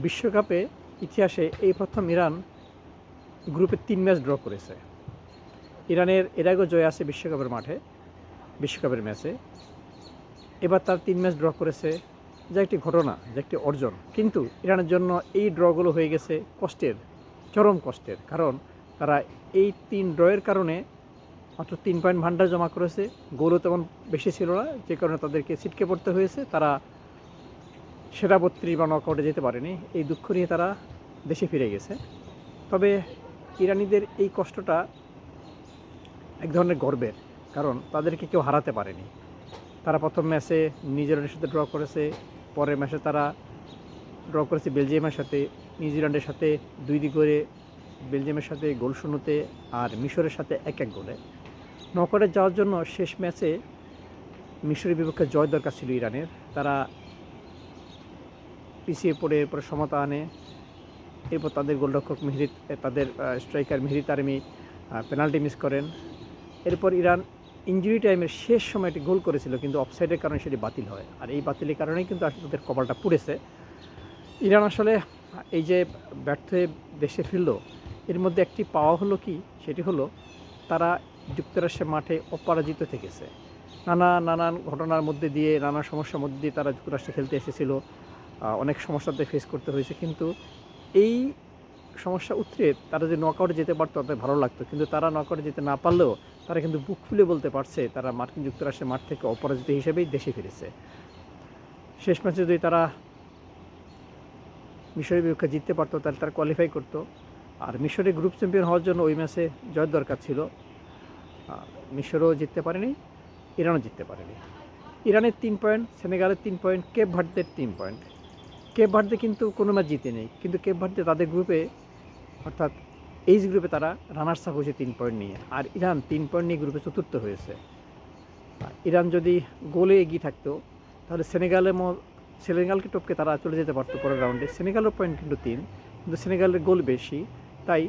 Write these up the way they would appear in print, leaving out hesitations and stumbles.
বিশ্বকাপে ইতিহাসে এই প্রথম ইরান গ্রুপে 3 ম্যাচ ড্র করেছে। ইরানের এর আগেও জয় আছে বিশ্বকাপের মাঠে, বিশ্বকাপের ম্যাচে। এবার তার 3 ম্যাচ ড্র করেছে, যা একটি ঘটনা, যা একটি অর্জন। কিন্তু ইরানের জন্য এই ড্রগুলো হয়ে গেছে কষ্টের, চরম কষ্টের। কারণ তারা এই 3 ড্রয়ের কারণে মাত্র 3 পয়েন্ট ভান্ডার জমা করেছে। গোলও তেমন বেশি ছিল না, যে কারণে তাদেরকে ছিটকে পড়তে হয়েছে। তারা সেরা 32 বা নকআউটে যেতে পারেনি। এই দুঃখ নিয়ে তারা দেশে ফিরে গেছে। তবে ইরানিদের এই কষ্টটা এক ধরনের গর্বের, কারণ তাদেরকে কেউ হারাতে পারেনি। তারা প্রথম ম্যাচে নিউজিল্যান্ডের সাথে ড্র করেছে, পরের ম্যাচে তারা ড্র করেছে বেলজিয়ামের সাথে, নিউজিল্যান্ডের সাথে 2-2 করে, বেলজিয়ামের সাথে গোল শূন্যতে, আর মিশরের সাথে 1-1 গোলে। নকআউটে যাওয়ার জন্য শেষ ম্যাচে মিশরের বিপক্ষে জয় দরকার ছিল ইরানের। তারা পিছিয়ে পড়ে এরপরে সমতা আনে। এরপর তাদের গোলরক্ষক তাদের striker Mehri Taremi penalty miss করেন। এরপর ইরান ইনজুরি টাইমের শেষ সময় একটি গোল করেছিল, কিন্তু অফসাইডের কারণে সেটি বাতিল হয়। আর এই বাতিলের কারণেই কিন্তু আসলে তাদের কপালটা পুড়েছে। ইরান আসলে এই যে ব্যর্থ হয়ে দেশে ফিরল, এর মধ্যে একটি পাওয়া হলো কি, সেটি হলো তারা যুক্তরাষ্ট্রের মাঠে অপরাজিত থেকেছে। নানান ঘটনার মধ্যে দিয়ে, নানা সমস্যার মধ্যে দিয়ে তারা যুক্তরাষ্ট্রে খেলতে এসেছিল। অনেক সমস্যাতে ফেস করতে হয়েছে, কিন্তু এই সমস্যা উতরে তারা যে নকআউটে যেতে পারতো তাদের ভালো লাগতো। কিন্তু তারা নকআউটে যেতে না পারলেও তারা কিন্তু বুক খুলে বলতে পারছে তারা মার্কিন যুক্তরাষ্ট্রের মাঠ থেকে অপরাজিত হিসেবেই দেশে ফিরেছে। শেষ ম্যাচে যদি তারা মিশরের বিপক্ষে জিততে পারতো তাহলে তারা কোয়ালিফাই করতো। আর মিশরে গ্রুপ চ্যাম্পিয়ন হওয়ার জন্য ওই ম্যাচে জয়ের দরকার ছিল। মিশরও জিততে পারেনি, ইরানও জিততে পারেনি। ইরানের 3 পয়েন্ট, সেনেগালের 3 পয়েন্ট, কেপ ভার্দের 3 পয়েন্ট। কেপ ভার্দে কিন্তু কোনো ম্যাচ জিতে নেই, কিন্তু কেপ ভার্দে তাদের গ্রুপে, অর্থাৎ এইচ গ্রুপে তারা রানার্স আপ হয়েছে 3 পয়েন্ট নিয়ে। আর ইরান 3 পয়েন্ট নিয়ে গ্রুপে চতুর্থ হয়েছে। ইরান যদি গোলে এগিয়ে থাকতো তাহলে সেনেগালকে টপকে তারা চলে যেতে পারতো পরের রাউন্ডে। সেনেগালের পয়েন্ট কিন্তু 3, কিন্তু সেনেগালের গোল বেশি, তাই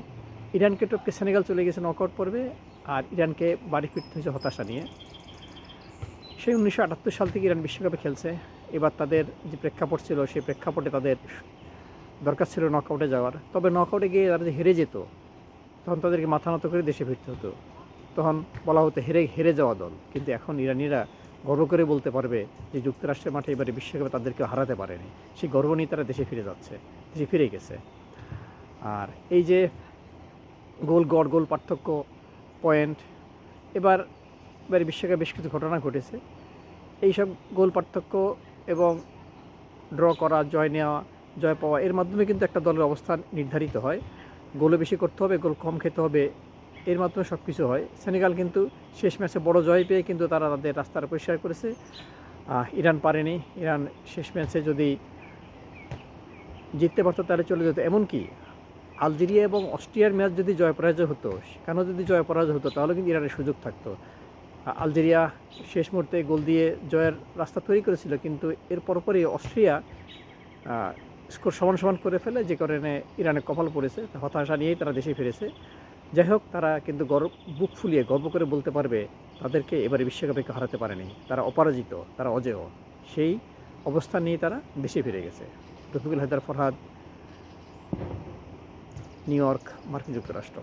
ইরানকে টপকে সেনেগাল চলে গেছে নকআউট পর্বে। আর ইরানকে বাড়ি ফিরতে হয়েছে হতাশা নিয়ে। সেই 1978 সাল থেকে ইরান বিশ্বকাপে খেলছে। এবার তাদের যে প্রেক্ষাপট ছিল, সেই প্রেক্ষাপটে তাদের দরকার ছিল নকআউটে যাওয়ার। তবে নকআউটে গিয়ে তারা যে হেরে যেত, তখন তাদেরকে মাথা নত করে দেশে ফিরতে হতো। তখন বলা হতো হেরে যাওয়া দল। কিন্তু এখন ইরানিরা গর্ব করে বলতে পারবে যে যুক্তরাষ্ট্রের মাঠে এবারে বিশ্বকাপে তাদেরকে হারাতে পারেনি। সেই গর্ব নিয়ে তারা দেশে ফিরে যাচ্ছে, দেশে ফিরে গেছে। আর এই যে গোল পার্থক্য, পয়েন্ট, এবারে বিশ্বকাপে বেশ কিছু ঘটনা ঘটেছে। এইসব গোল পার্থক্য এবং ড্র করা, জয় পাওয়া, এর মাধ্যমে কিন্তু একটা দলের অবস্থান নির্ধারিত হয়। গোলও বেশি করতে হবে, গোল কম খেতে হবে, এর মাধ্যমে সব কিছু হয়। সেনেগাল কিন্তু শেষ ম্যাচে বড় জয় পেয়ে কিন্তু তারা তাদের রাস্তাটা পরিষ্কার করেছে। ইরান পারেনি। ইরান শেষ ম্যাচে যদি জিততে পারতো তাহলে চলে যেত। এমনকি আলজেরিয়া এবং অস্ট্রিয়ার ম্যাচ যদি জয় পরাজয় হতো, সেখানেও যদি জয় পরাজয় হতো, তাহলে কিন্তু ইরানের সুযোগ থাকতো। আলজেরিয়া শেষ মুহূর্তে গোল দিয়ে জয়ের রাস্তা তৈরি করেছিল, কিন্তু এর পরপরই অস্ট্রিয়া স্কোর সমান করে ফেলে, যে কারণে ইরানের কপাল পড়েছে। হতাশা নিয়েই তারা দেশে ফিরেছে। যাই হোক, তারা কিন্তু বুক ফুলিয়ে গর্ব করে বলতে পারবে তাদেরকে এবারে বিশ্বকাপে কেউ হারাতে পারেনি। তারা অপরাজিত, তারা অজেয়। সেই অবস্থান নিয়ে তারা দেশে ফিরে গেছে। রফিকুল হায়দার ফরহাদ, নিউ ইয়র্ক, মার্কিন যুক্তরাষ্ট্র।